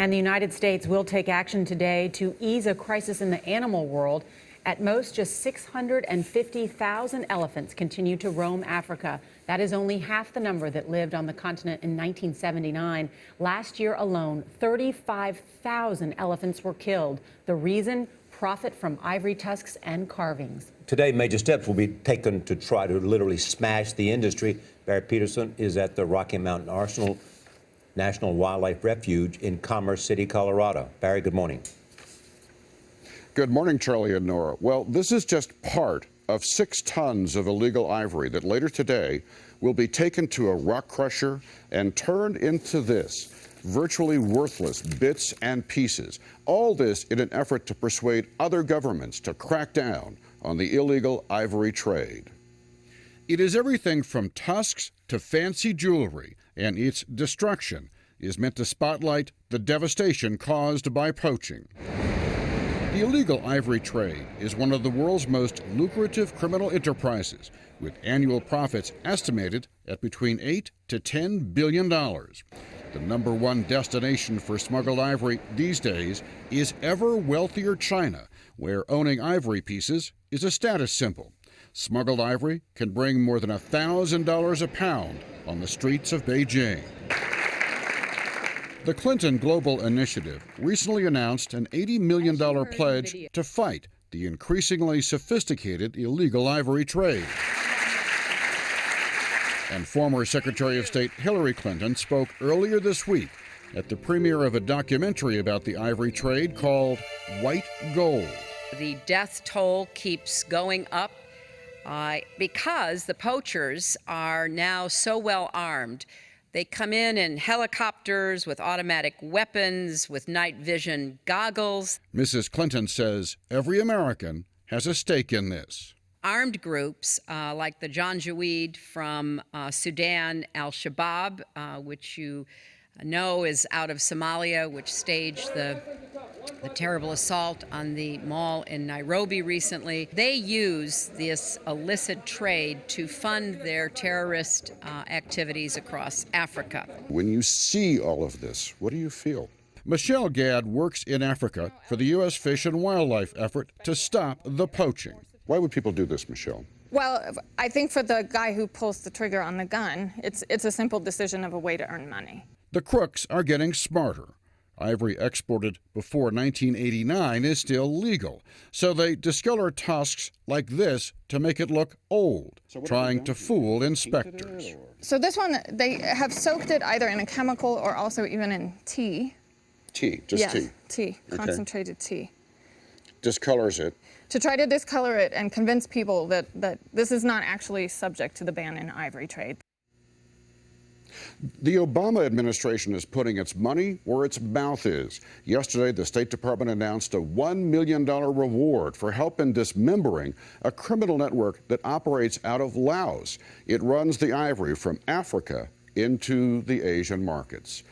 And the United States will take action today to ease a crisis in the animal world. At most, just 650,000 elephants continue to roam Africa. That is only half the number that lived on the continent in 1979. Last year alone, 35,000 elephants were killed. The reason? Profit from ivory tusks and carvings. Today, major steps will be taken to try to literally smash the industry. Barry Petersen is at the Rocky Mountain Arsenal National Wildlife Refuge in Commerce City, Colorado. Barry, good morning. Good morning, Charlie and Nora. Well, this is just part of 6 tons of illegal ivory that later today will be taken to a rock crusher and turned into this, virtually worthless bits and pieces. All this in an effort to persuade other governments to crack down on the illegal ivory trade. It is everything from tusks to fancy jewelry, and its destruction is meant to spotlight the devastation caused by poaching. The illegal ivory trade is one of the world's most lucrative criminal enterprises, with annual profits estimated at between $8 to $10 billion. The #1 destination for smuggled ivory these days is ever wealthier China, where owning ivory pieces is a status symbol. Smuggled ivory can bring more than $1,000 a pound on the streets of Beijing. The Clinton Global Initiative recently announced an $80 million pledge to fight the increasingly sophisticated illegal ivory trade. And former Secretary of State Hillary Clinton spoke earlier this week at the premiere of a documentary about the ivory trade called White Gold. The death toll keeps going up because the poachers are now so well armed. They come in helicopters with automatic weapons, with night vision goggles. Mrs. Clinton says every American has a stake in this. Armed groups like the Janjaweed from Sudan, al-Shabaab, which you know is out of Somalia, which staged the terrible assault on the mall in Nairobi recently. They use this illicit trade to fund their terrorist activities across Africa. When you see all of this, what do you feel? Michelle Gadd works in Africa for the U.S. Fish and Wildlife effort to stop the poaching. Why would people do this, Michelle? Well, I think for the guy who pulls the trigger on the gun, it's a simple decision of a way to earn money. The crooks are getting smarter. Ivory exported before 1989 is still legal, so they discolor tusks like this to make it look old, trying to fool inspectors. So this one, they have soaked it either in a chemical or also even in tea. Tea, just yes, tea? Tea, okay. Concentrated tea. Discolors it. To try to discolor it and convince people that this is not actually subject to the ban in ivory trade. The Obama administration is putting its money where its mouth is. Yesterday, the State Department announced a $1 million reward for help in dismembering a criminal network that operates out of Laos. It runs the ivory from Africa into the Asian markets.